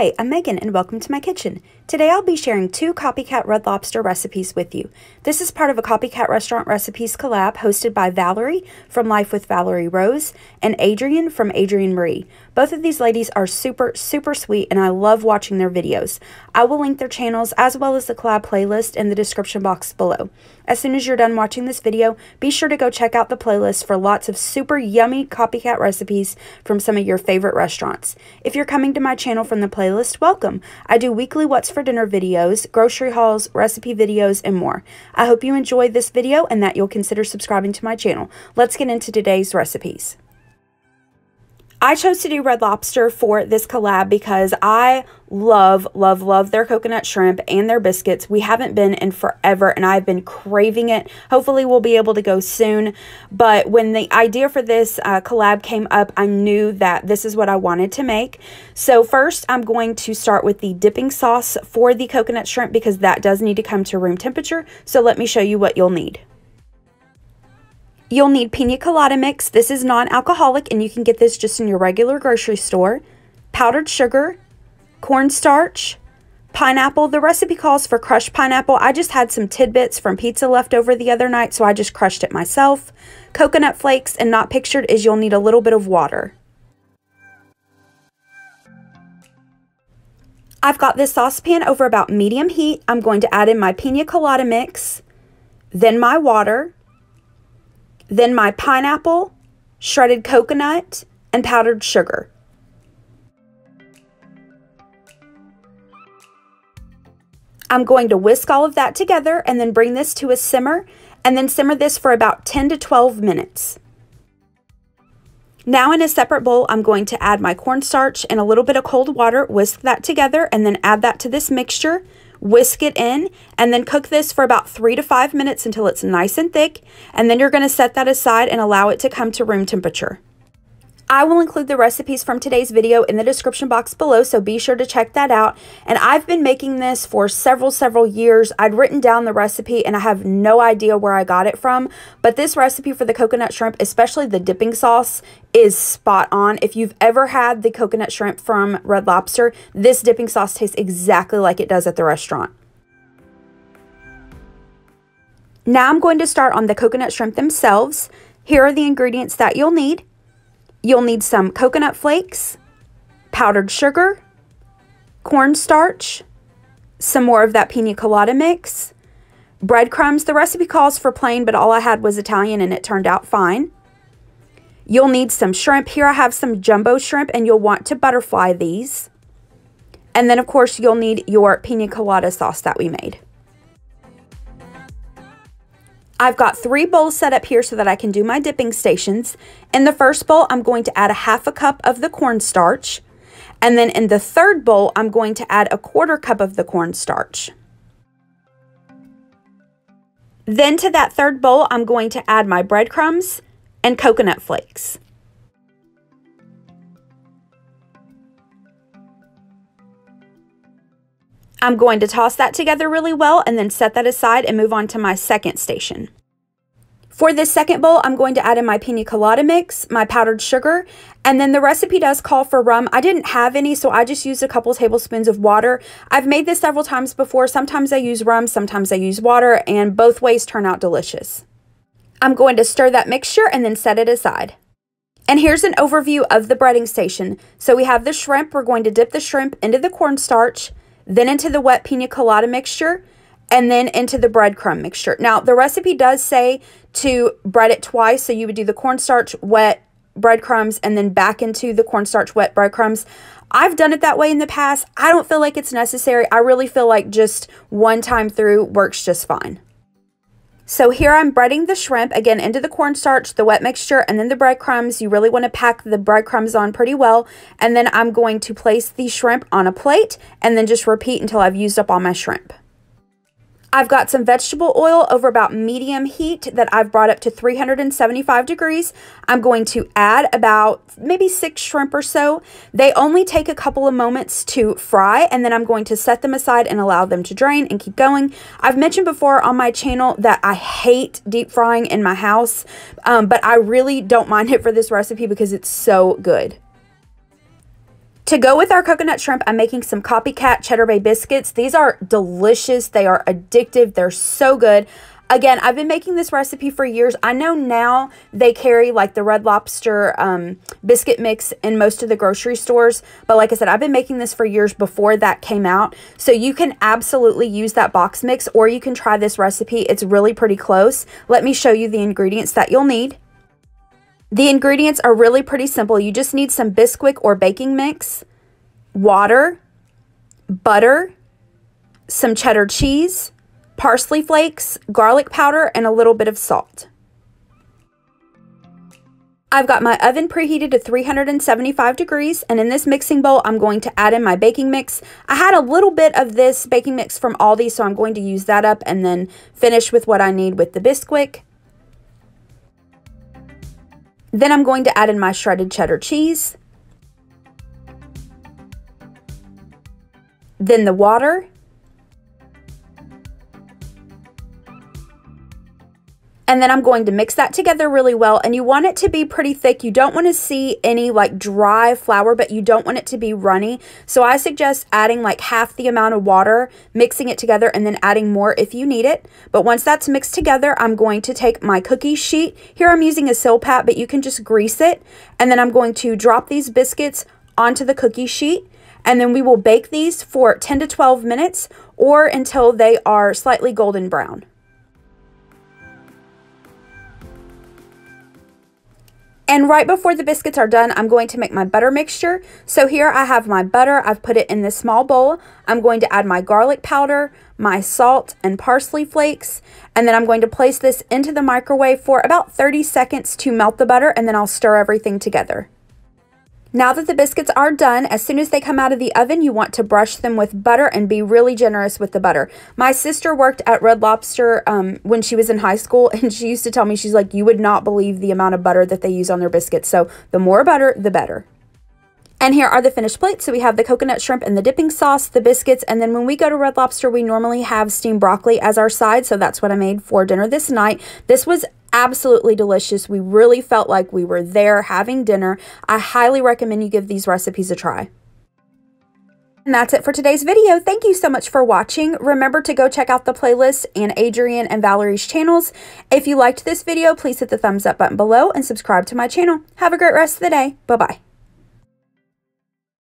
Hi, I'm Megan and welcome to my kitchen. Today I'll be sharing 2 Copycat Red Lobster recipes with you. This is part of a Copycat Restaurant Recipes collab hosted by Valerie from Life with Valerie Rose and Adrienne from Adrienne Marie. Both of these ladies are super sweet and I love watching their videos. I will link their channels as well as the collab playlist in the description box below. As soon as you're done watching this video, be sure to go check out the playlist for lots of super yummy copycat recipes from some of your favorite restaurants. If you're coming to my channel from the playlist, welcome. I do weekly What's for Dinner videos, grocery hauls, recipe videos, and more. I hope you enjoyed this video and that you'll consider subscribing to my channel. Let's get into today's recipes. I chose to do Red Lobster for this collab because I love their coconut shrimp and their biscuits. We haven't been in forever and I've been craving it. Hopefully we'll be able to go soon. But when the idea for this collab came up, I knew that this is what I wanted to make. So first I'm going to start with the dipping sauce for the coconut shrimp because that does need to come to room temperature. So let me show you what you'll need. You'll need Pina Colada mix. This is non-alcoholic and you can get this just in your regular grocery store. Powdered sugar, cornstarch, pineapple. The recipe calls for crushed pineapple. I just had some tidbits from pizza left over the other night, so I just crushed it myself. Coconut flakes, and not pictured is you'll need a little bit of water. I've got this saucepan over about medium heat. I'm going to add in my Pina Colada mix, then my water, then my pineapple, shredded coconut, and powdered sugar. I'm going to whisk all of that together and then bring this to a simmer and then simmer this for about 10 to 12 minutes. Now in a separate bowl, I'm going to add my cornstarch and a little bit of cold water, whisk that together and then add that to this mixture. Whisk it in and then cook this for about 3 to 5 minutes until it's nice and thick, and then you're going to set that aside and allow it to come to room temperature. I will include the recipes from today's video in the description box below, so be sure to check that out. And I've been making this for several years. I'd written down the recipe and I have no idea where I got it from, but this recipe for the coconut shrimp, especially the dipping sauce, is spot on. If you've ever had the coconut shrimp from Red Lobster, this dipping sauce tastes exactly like it does at the restaurant. Now I'm going to start on the coconut shrimp themselves. Here are the ingredients that you'll need. You'll need some coconut flakes, powdered sugar, cornstarch, some more of that Pina Colada mix, breadcrumbs. The recipe calls for plain, but all I had was Italian and it turned out fine. You'll need some shrimp. Here I have some jumbo shrimp and you'll want to butterfly these. And then of course you'll need your Pina Colada sauce that we made. I've got 3 bowls set up here so that I can do my dipping stations. In the first bowl, I'm going to add a half a cup of the cornstarch. And then in the third bowl, I'm going to add a 1/4 cup of the cornstarch. Then to that third bowl, I'm going to add my breadcrumbs and coconut flakes. I'm going to toss that together really well and then set that aside and move on to my second station. For this second bowl, I'm going to add in my Pina Colada mix, my powdered sugar, and then the recipe does call for rum. I didn't have any, so I just used a couple tablespoons of water. I've made this several times before. Sometimes I use rum, sometimes I use water, and both ways turn out delicious. I'm going to stir that mixture and then set it aside. And here's an overview of the breading station. So we have the shrimp. We're going to dip the shrimp into the cornstarch, then into the wet Pina Colada mixture, and then into the breadcrumb mixture. Now, the recipe does say to bread it twice, so you would do the cornstarch, wet breadcrumbs, and then back into the cornstarch, wet breadcrumbs. I've done it that way in the past. I don't feel like it's necessary. I really feel like just one time through works just fine. So here I'm breading the shrimp, again, into the cornstarch, the wet mixture, and then the breadcrumbs. You really want to pack the breadcrumbs on pretty well. And then I'm going to place the shrimp on a plate and then just repeat until I've used up all my shrimp. I've got some vegetable oil over about medium heat that I've brought up to 375 degrees. I'm going to add about maybe 6 shrimp or so. They only take a couple of moments to fry, and then I'm going to set them aside and allow them to drain and keep going. I've mentioned before on my channel that I hate deep frying in my house, but I really don't mind it for this recipe because it's so good. To go with our coconut shrimp, I'm making some Copycat Cheddar Bay Biscuits. These are delicious. They are addictive. They're so good. Again, I've been making this recipe for years. I know now they carry like the Red Lobster biscuit mix in most of the grocery stores. But like I said, I've been making this for years before that came out. So you can absolutely use that box mix, or you can try this recipe. It's really pretty close. Let me show you the ingredients that you'll need. The ingredients are really pretty simple. You just need some Bisquick or baking mix, water, butter, some cheddar cheese, parsley flakes, garlic powder, and a little bit of salt. I've got my oven preheated to 375 degrees, and in this mixing bowl, I'm going to add in my baking mix. I had a little bit of this baking mix from Aldi, so I'm going to use that up and then finish with what I need with the Bisquick. Then I'm going to add in my shredded cheddar cheese, then the water, and then I'm going to mix that together really well. And you want it to be pretty thick. You don't want to see any like dry flour, but you don't want it to be runny. So I suggest adding like half the amount of water, mixing it together, and then adding more if you need it. But once that's mixed together, I'm going to take my cookie sheet. Here I'm using a Silpat, but you can just grease it. And then I'm going to drop these biscuits onto the cookie sheet. And then we will bake these for 10 to 12 minutes or until they are slightly golden brown. And right before the biscuits are done, I'm going to make my butter mixture. So here I have my butter. I've put it in this small bowl. I'm going to add my garlic powder, my salt, and parsley flakes. And then I'm going to place this into the microwave for about 30 seconds to melt the butter, and then I'll stir everything together. Now that the biscuits are done, as soon as they come out of the oven, you want to brush them with butter and be really generous with the butter. My sister worked at Red Lobster when she was in high school, and she used to tell me, she's like, you would not believe the amount of butter that they use on their biscuits. So the more butter, the better. And here are the finished plates. So we have the coconut shrimp and the dipping sauce, the biscuits, and then when we go to Red Lobster, we normally have steamed broccoli as our side. So that's what I made for dinner this night. This was absolutely delicious. We really felt like we were there having dinner. I highly recommend you give these recipes a try. And that's it for today's video. Thank you so much for watching. Remember to go check out the playlist and Adrienne and Valerie's channels. If you liked this video, please hit the thumbs up button below and subscribe to my channel. Have a great rest of the day. Bye-bye.